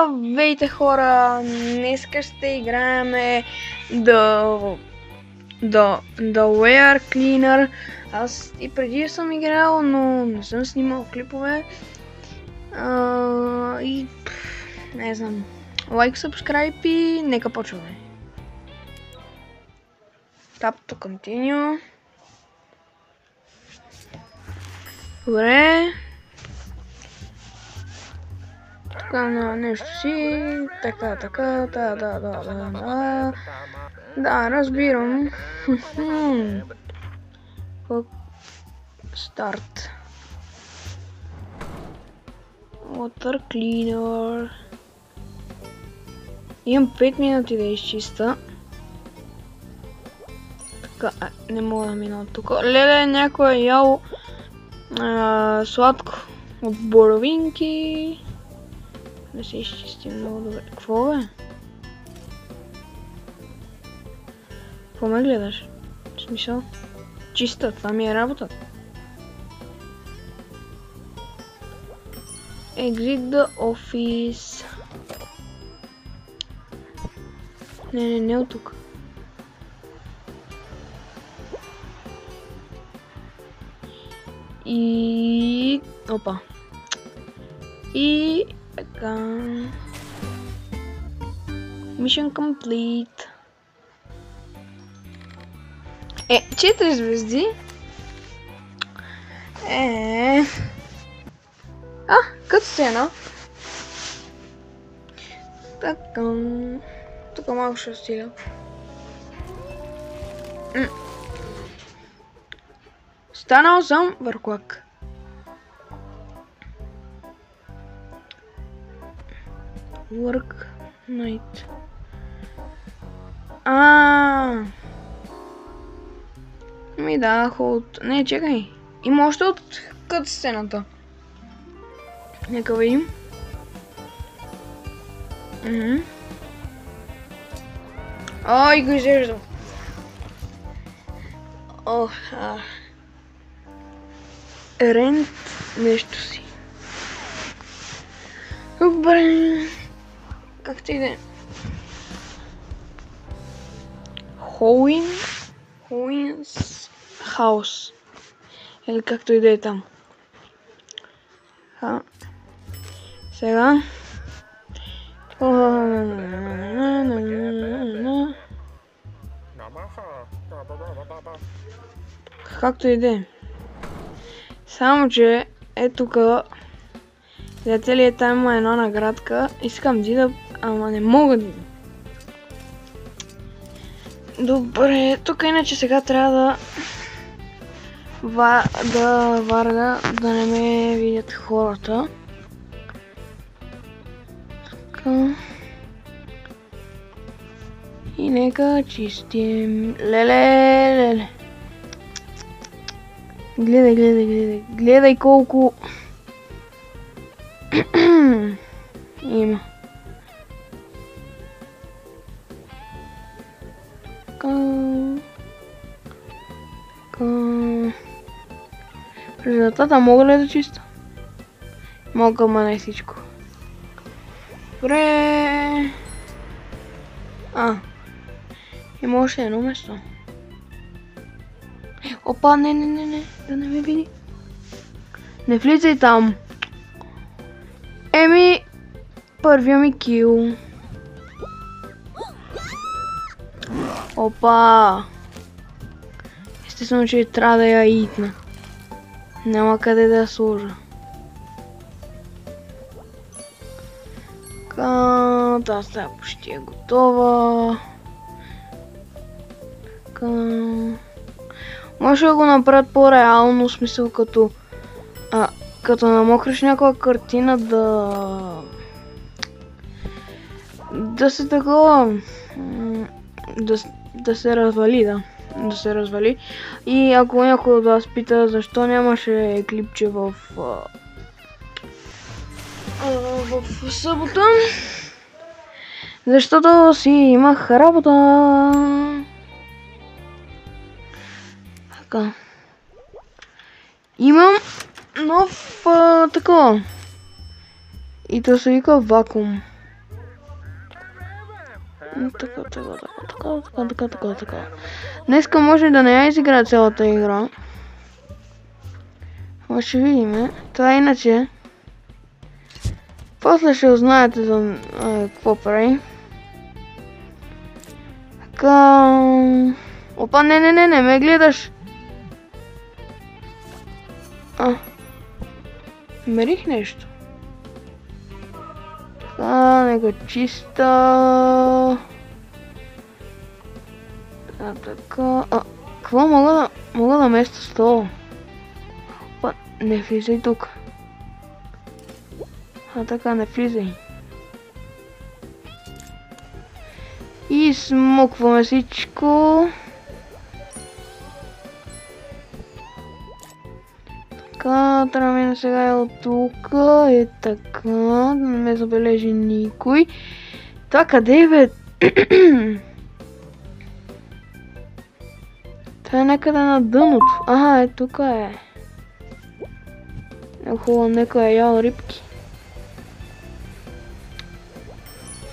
Здравейте хора! Днеска ще играеме The Wear Cleaner. Аз и преди съм играл, но не съм снимал клипове. И не знам. Лайк, subscribe и нека почваме. Tap to continue. Добре. Така на нещо си. Така. Да, разбирам. Старт. Water cleaner. Имам 5 минути да изчиста. Така, не мога да мина от тук. Леле, някой е ял сладко от боровинки. Да се изчисти много добре. Какво бе? Какво ме гледаш? В смисъл? Чиста, това ми е работа. Exit the office. Не от тук. И... Опа. И... Така... Mission complete. 4 звезди. Като сцена. Така... Тук малко ще стиля. Станал съм върклак. Work night. Ми дадах от... Не, чекай. Има още от кът сцената. Нека видим. Ой, го изреждам. Рент нещо си. Добре. Както и да е. Хоуинс хаус. Или както и да е там. Сега. Както и да е. Само че е тук. Приятели, там има една наградка. Искам да, ама не мога да. Добре, тук иначе сега трябва да варга, да не ме видят хората. Така. И нека чистим. Леле. Гледай колко има. Резултата мога ли да чиста? Мога, ма не всичко. Добре. Има още едно место. Опа, не, да не ме види. Не влизай там. Първия ми кил. Опа. Естествено, че трябва да я итна. Няма къде да я сложа. Тази стая почти е готова. Може да го направят по-реално, смисъл като намокриш някаква картина да се такова, да се развали, да се развали. И ако някой от вас пита защо нямаше клипче в събота, защото си имах работа. Така. Имам нов такова. И то се вика вакуум. Така. Днеска може да не я изигра цялата игра. Ама ще видим. Това иначе. После ще узнаете за какво прави. Така... Опа, не ме гледаш. Мерих нещо. Така, нека чиста. Така... Какво мога да места стола? Опа, не влизай тук. Така, не влизай. И смукваме всичко. Така, трябва да мине сега от тук. Така, да не ме забележи никой. Това къде е, бе? Това е някъде на дъното. Ага, тук е. Хубаво, некой е ял рибки.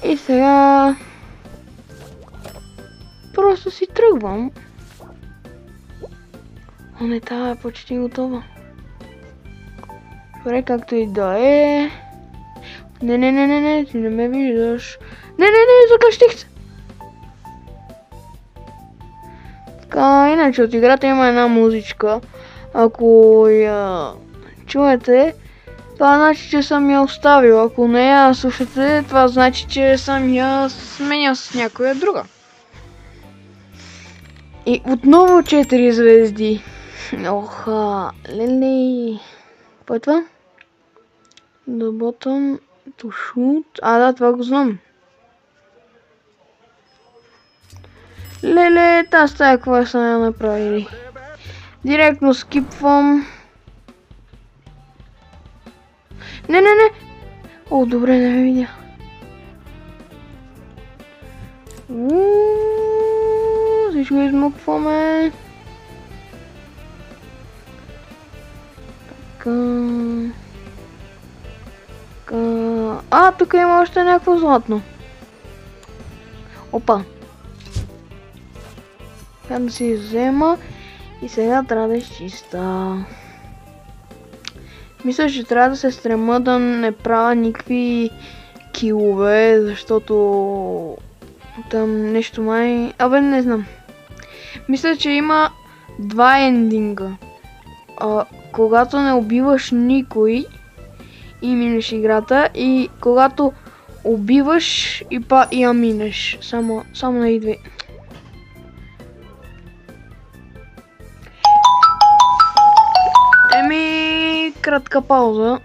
И сега... Просто си тръгвам. О, не, тая е почти готова. Добре, както и да е. Не, ти не ме виждаш. Не, закъщих се. Така, иначе от играта има една музичка. Ако я чуете, това значи, че съм я оставил. Ако не я слушате, това значи, че съм я сменял с някоя друга. И отново 4 звезди. Оха, леле. Какво е това? The bottom to shoot. Да, това го знам. Леле, тази стая какво са я направили. Директно скипвам. Не. О, добре, не ме видя. Всичко измъкваме. Така. Тук има още някакво златно. Опа. Така да си взема. И сега трябва да изчиста. Мисля, че трябва да се стрема да не правя никакви килове, защото там нещо май... не знам. Мисля, че има 2 ендинга. Когато не убиваш никой и минеш играта, и когато убиваш и я минеш. Само на и две. Кратка пауза.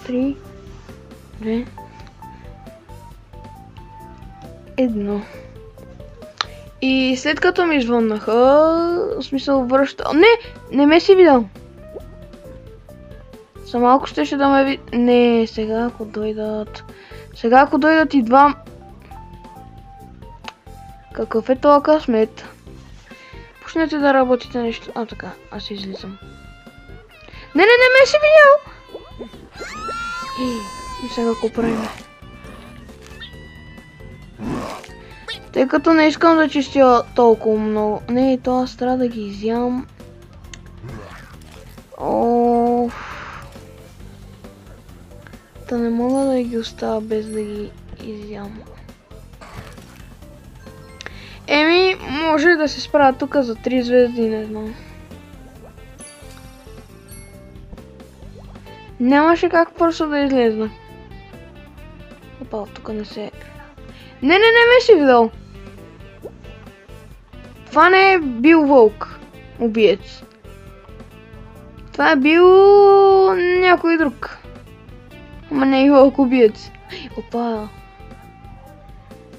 Три, 2, 1. И след като ми звъннаха, в смисъл връща... Не ме си видял. За малко ще да ме види... Не, сега ако дойдат... и два... Какъв е това късмет? Почнете да работите нещо... така, аз излизам. Не ме си видял! И сега какво правим? Тъй като не искам да чистя толкова много. Не, това трябва да ги изям. Та не мога да ги оставя без да ги изям. Може да се справя тук за 3 звезди, не знам. Нямаше как просто да излезна. Опа, тук не се... Не ме си видял. Това не е бил вълк, убиец. Това е бил някой друг. Ама не е вълк убиец. Опа.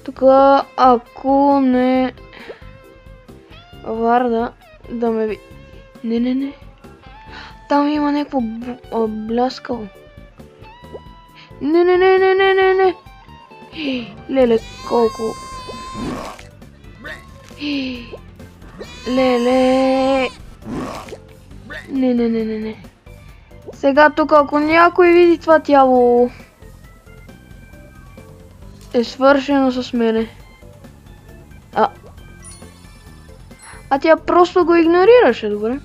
Тук ако не... Варда да ме ви... Не. Там има някакво бляскало. Не. Леле, колко... Леле... Не. Сега тук, ако някой види това тяло... Е свършено с мене. А тя просто го игнорираше, добре?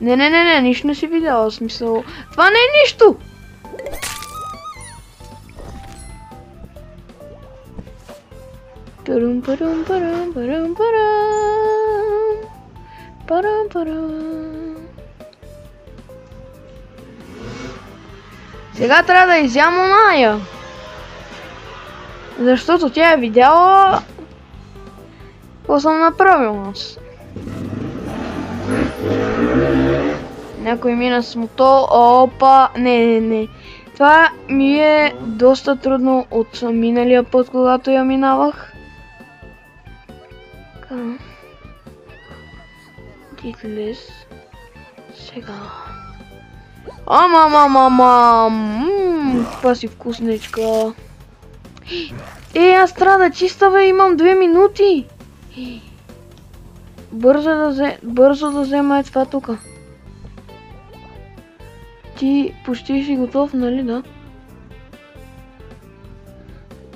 Не, нищо не си видяла, смисъл. Това не е нищо! Сега трябва да изям оная. Защото тя е видяла какво съм направил аз. Някой мина с мото. Опа! Не. Това ми е доста трудно от миналия път, когато я минавах. Дитлес. Сега. Това си вкусничка. Аз трябва да чиста, бе, имам 2 минути. Бързо да взема това тука. Ти почти си готов, нали, да?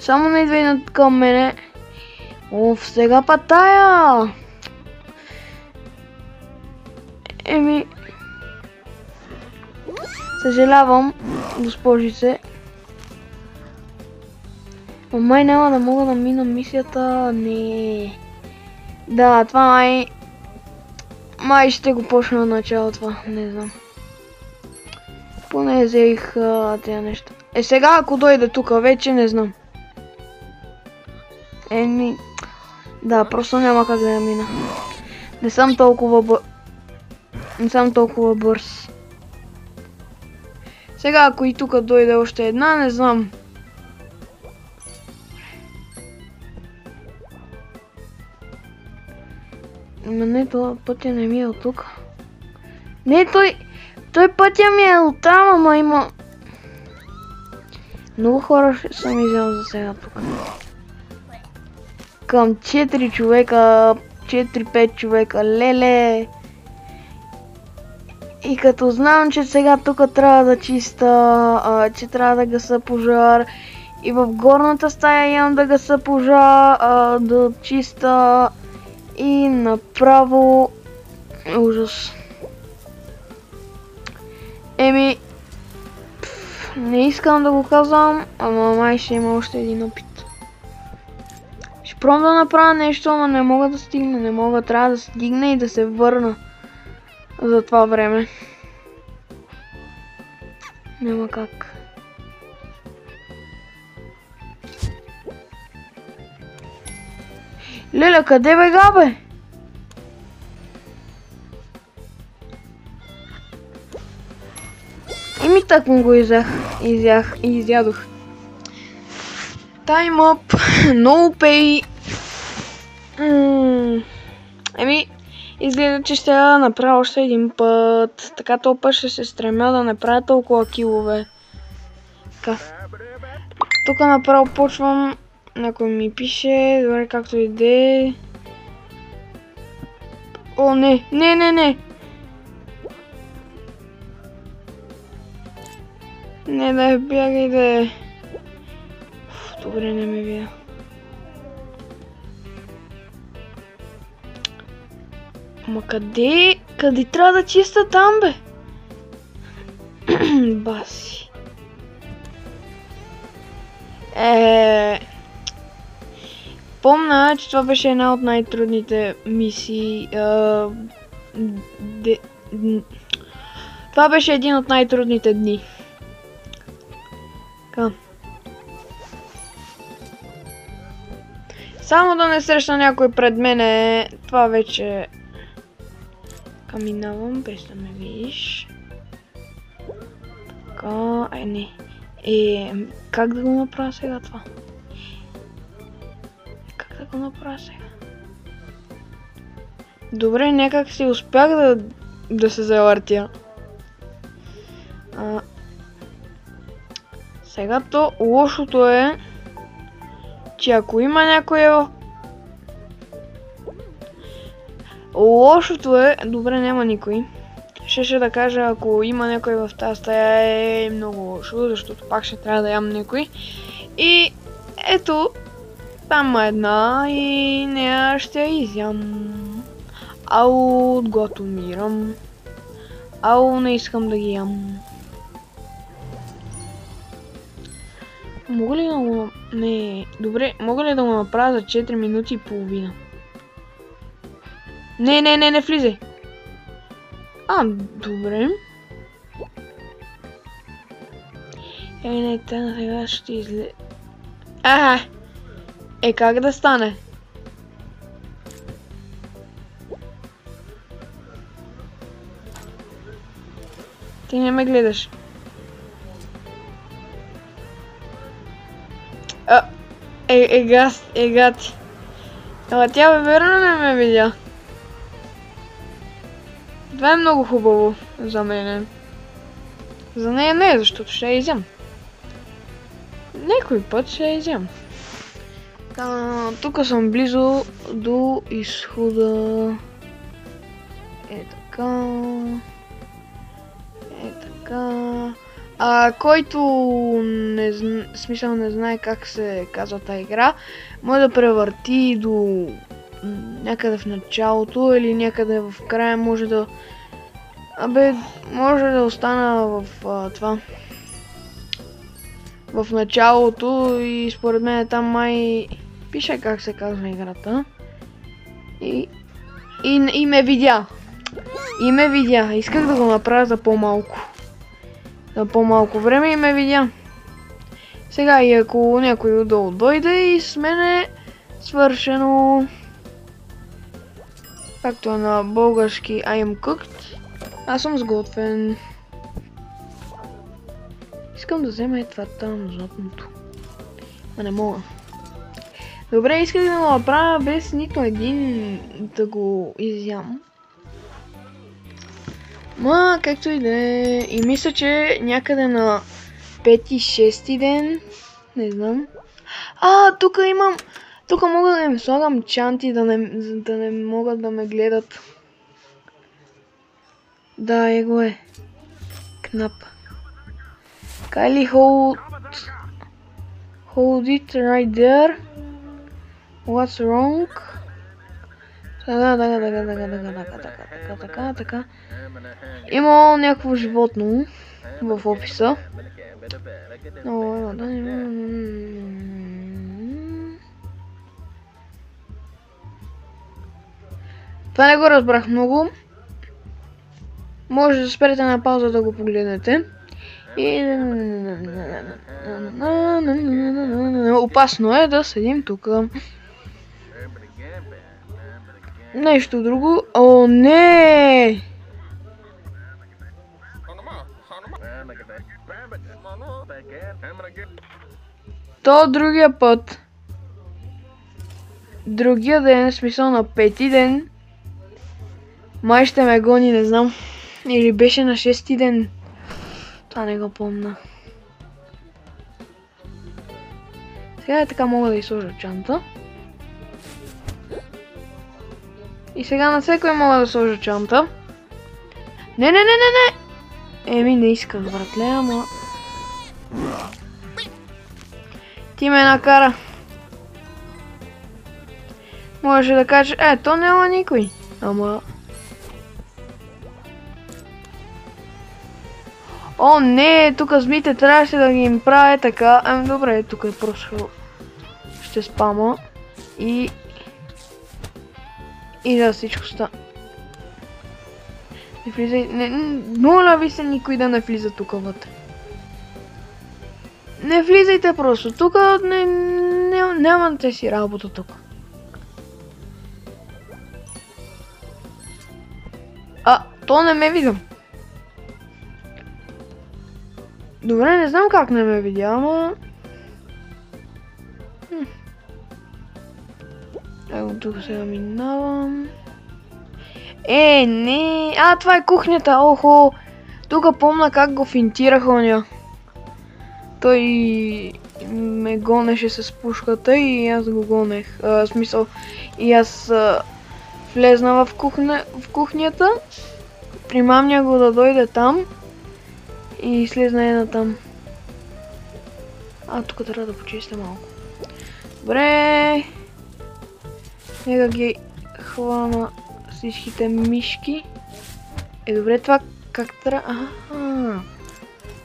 Само не идвай към мене. Сега па тая! Съжалявам, госпожице. Май няма да мога да мина мисията, не. Да, това май ще го почна на начало това, не знам. Поне взех тези неща. Сега ако дойде тук вече не знам. Да, просто няма как да я мина. Не съм толкова бърз. Сега ако и тук дойде още една, не знам. Не, това пътя не ми е от тук. Не, той пътя ми е от там, ама има... Много хора съм изял за сега тук. Към 4 човека, 4-5 човека, леле. И като знам, че сега тук трябва да чиста, че трябва да гаса пожар. И в горната стая имам да гаса пожар, да чиста. И направо... Ужас. Не искам да го казвам, ама май ще има още един опит. Ще пробвам да направя нещо, ама не мога да стигна, трябва да стигна и да се върна за това време. Няма как. Леля, къде бе, габе? Так му го изядох. Time up, no pay. Изглежда, че ще я направя още един път. Така този път ще се стремя да не правя толкова килове. Така. Тук направо почвам. Някой ми пише, добре както иде. О, не. Не да бягай да е. Добре, не ме вия. Ма къде трябва да чиста там, бе? Баси. Помня, че това беше една от най-трудните мисии. Това беше един от най-трудните дни. Само да не срещна някой пред мене, това вече... Минавам, без да ме видиш. Така, не. Как да го направя сега това? Добре, някак си успях да се завъртя. Сега то лошото е, че ако има някой... Лошото е... Добре, няма никой. Ще да кажа, ако има някой в тази стая е много лошо, защото пак ще трябва да ям някой. И ето, там е една и нея ще я изям. Ау, отготомирам. Ау, не искам да ги ям. Мога ли да го... Не... Добре, мога ли да го направя за 4 минути и половина? Не влизай! Добре. Не, сега ще излезе. Как да стане? Ти не ме гледаш. Ега ти. Ама тя верно не ме видя. Това е много хубаво за мен. За нея не, защото ще я изям. Някой път ще я изям. Тук съм близо до изхода. Така. Който не знае как се казва тази игра, може да превърти до някъде в началото или някъде в края, може да... може да остана в това... В началото и според мен там май пише как се казва играта. И ме видя. Исках да го направя за по-малко. За по-малко време и ме видя. Сега и ако някой отдолу дойде и с мен е свършено. Както е на български I am cooked. Аз съм сготвен. Искам да взема това там златното. Но не мога. Добре, исках да го направя без нито един да го изям. Както и да е. И мисля, че някъде на 5-6 ден. Не знам. Тук имам. Тук мога да им слагам чанти, да не могат да ме гледат. Да, его е. Кнап. Kylie, hold it right there. What's wrong? Така. Има някакво животно в описа. Това не го разбрах много. Може да спрете на пауза да го погледнете. Опасно е да седим тук. Нещо друго. О, не! То другия път. Другия ден, в смисъл на 5-ти ден. Май ще ме гони, не знам. Или беше на 6-ти ден. Това не го помня. Сега е така, мога да изсложа чанта. И сега на всекой мога да сложа чанта. Не! Еми, не исках, братле, ама... Ти ме накара. Може да кажеш, то няма никой. Ама... О, не, тук змите трябваше да ги им правя така. Добре, тук е просто... Ще спама. И да всичко става. Не влизай... Моля ви се никой да не влиза тук вътре. Не влизайте просто. Тук нямате си работа тук. То не ме видам. Добре, не знам как не ме видя, ама... Ево, тук сега минавам. Не! Това е кухнята, охо! Тук помня как го финтирах оня. той ме гонеше с пушката и аз го гонех. В смисъл, и аз влезна в кухнята, примамня го да дойде там и слезна една там. Тук трябва да почистя малко. Добре. Нека ги хвана всичките мишки. Добре, това как трябва...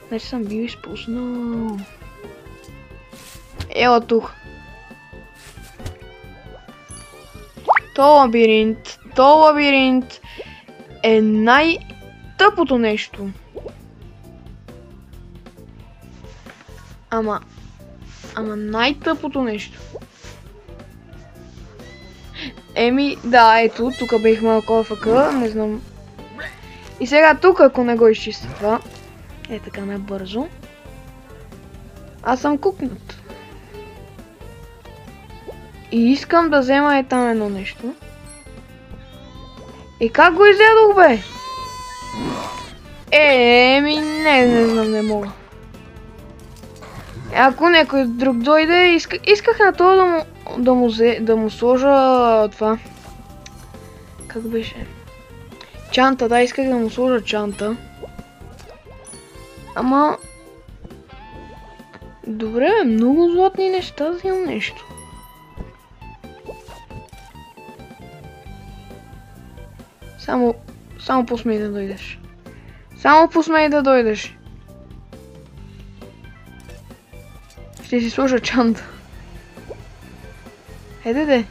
Значи съм бил изпуснал. Ела тук. То лабиринт е най-тъпото нещо. Ама най-тъпото нещо. Да, ето, тук бех малко АФК, не знам. И сега тук, ако не го изчистя това, така най-бързо, аз съм кукнат. И искам да взема там едно нещо. И как го изядох, бе? Не знам, не мога. Ако някой друг дойде, исках на това да му сложа това. Как беше? Чанта, да, исках да му сложа чанта. Ама... Добре, много златни неща, взимам нещо. Само посмей да дойдеш. Само посмей да дойдеш. Ще си сложа чанта. Де.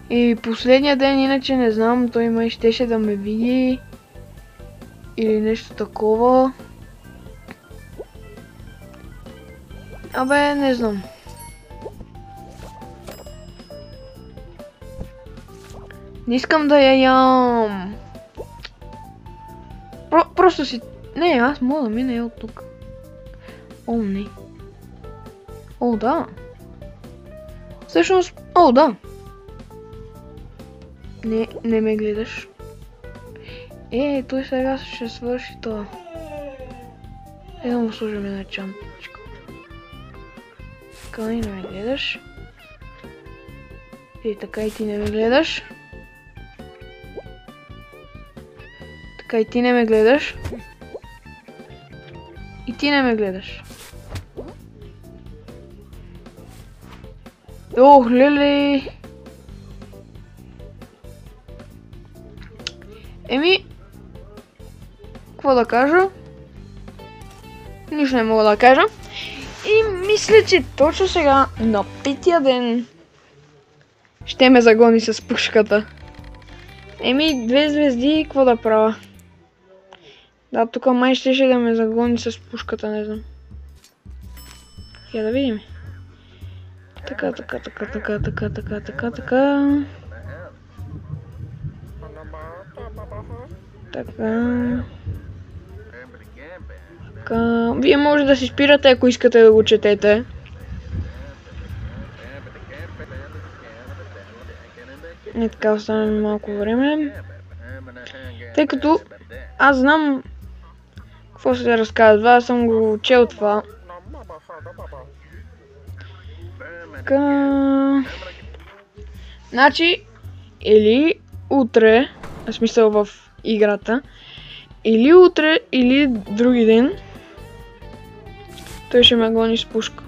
И последния ден, иначе не знам, той май щеше да ме види. Или нещо такова. Не знам. Не искам да я ям. Просто си... Не, аз мога да мина от тук. Не. Да. Всъщност... Да. Не ме гледаш. Той сега ще свърши това. Да му сложим една чантичка. Така и не ме гледаш. Така и ти не ме гледаш. Така и ти не ме гледаш. И ти не ме гледаш. Леле! Какво да кажа? Нищо не мога да кажа. И мисля, че точно сега, на петия ден, ще ме загони с пушката. 2 звезди, какво да правя? Да, тук май щеше да ме загони с пушката, не знам. Я да видим. Така. Вие може да си спирате, ако искате да го четете. Така оставаме малко време. Тъй като аз знам какво се разказва, аз съм го чел това. Значи, или утре, в смисъл в играта, или утре, или други ден, той ще ме гони с пушка.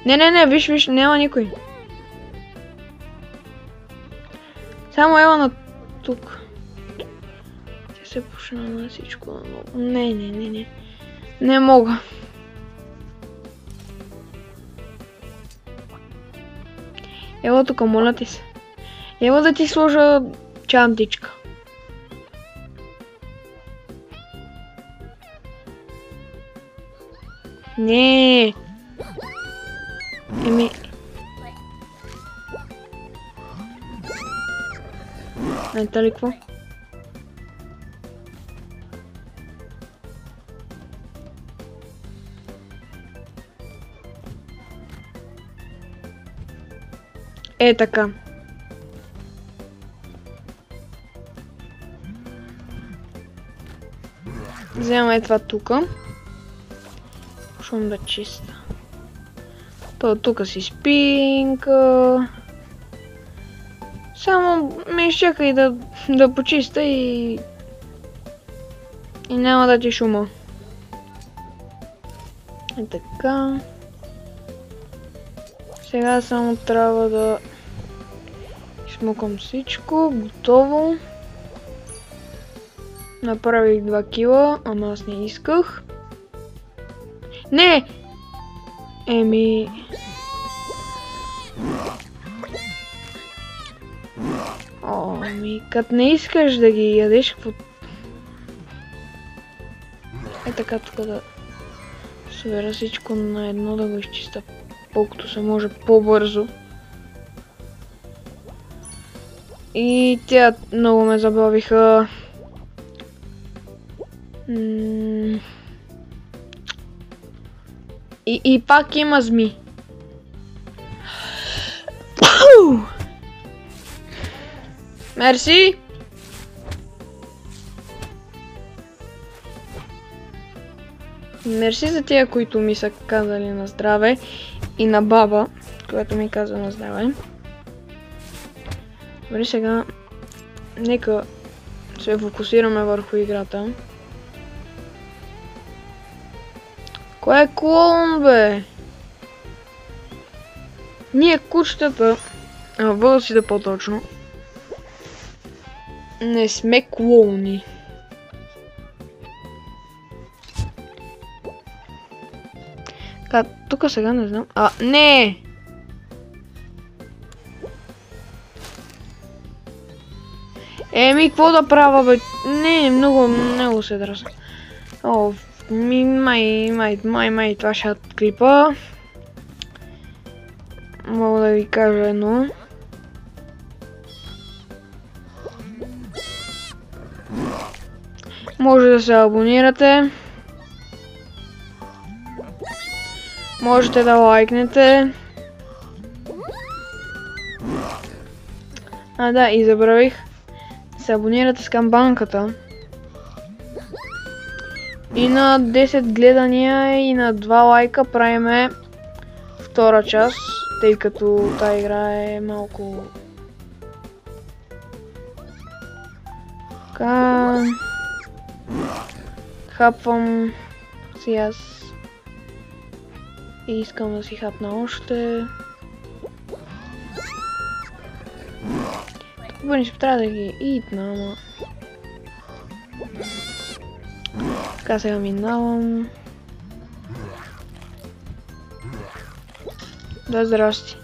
Не, виж, няма никой. Само ела на тук. Тя се пушна на всичко наново. Не. Не мога. Ела тук, моля ти се. Ела да ти сложа чантичка. Не. Знаете ли какво? Така. Вземаме това тука. Шум да чиста. То тука си спинка. Само ме изчакай да почиста и няма да ти шума. И така. Сега само трябва да измукам всичко. Готово. Направих 2 кила, ама аз не исках. Не! Еми... Като не искаш да ги ядеш, какво... Е така тук да събера всичко на едно, да го изчиста колкото се може по-бързо. И тя много ме забавиха. И пак има зми. Мерси! Мерси за тия, които ми са казали на здраве. И на баба, която ми каза на здраве. Добре, сега нека се фокусираме върху играта. Кой е клоун, бе? Ние кучетата, вълците по-точно, не сме клоуни. Тук сега не знам. Не! Еми, какво да правя, бе? Не, много се дразна. Май, това ще клипа. Мога да ви кажа едно. Може да се абонирате. Можете да лайкнете. Да, и забравих. Се абонирате с камбанката. И на 10 гледания и на 2 лайка правиме втора част, тъй като тази игра е малко... Така... Хапвам си аз. И искам да си хапна още. Тук принцип трябва да ги итна, ама... Така сега минавам. Да, здрасти.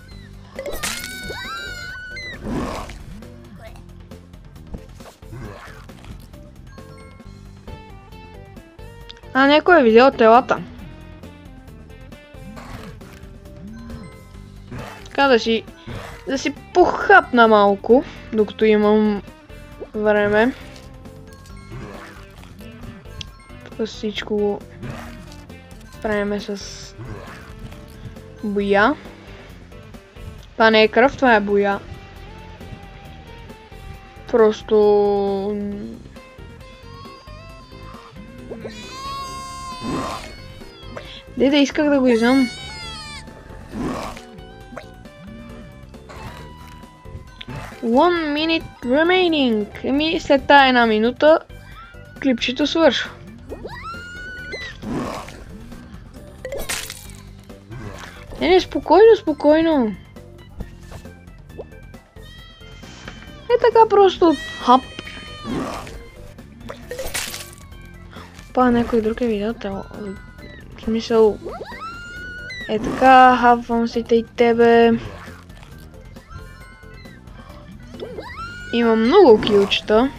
Някой е видял телата. Така да си похапна малко, докато имам време. Тук всичко го правиме с боя. Това не е кръв, това е боя. Просто... Да исках да го изям. One minute remaining. Еми след тая 1 минута клипчето свършва. Не, спокойно. Е така просто хап. Някой друг е видял тело. В смисъл... Е така, хапвам си и тебе. Имам много килчета.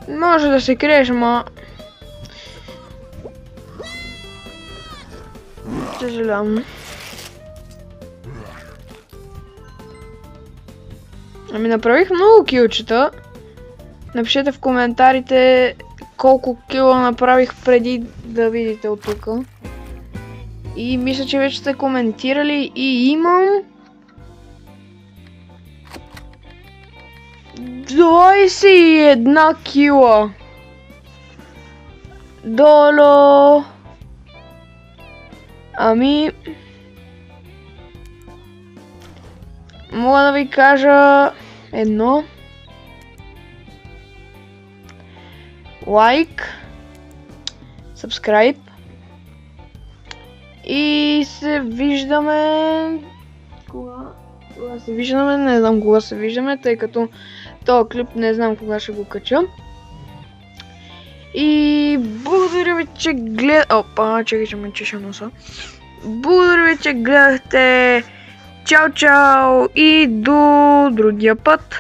Може да се криеш, ама... Съжалявам. Ами направих много килчета. Напишете в коментарите колко кила направих преди да видите от тук. И мисля, че вече сте коментирали и имам 21 кила. Долу. Ами... Мога да ви кажа едно. Лайк. Subscribe. И се виждаме... Кога се виждаме? Не знам кога се виждаме, тъй като този клип не знам кога ще го кача. И благодаря ви, че гледахте... Опа, чакай, че ме чеша носа. Благодаря ви, че гледахте. Чао, чао и до другия път.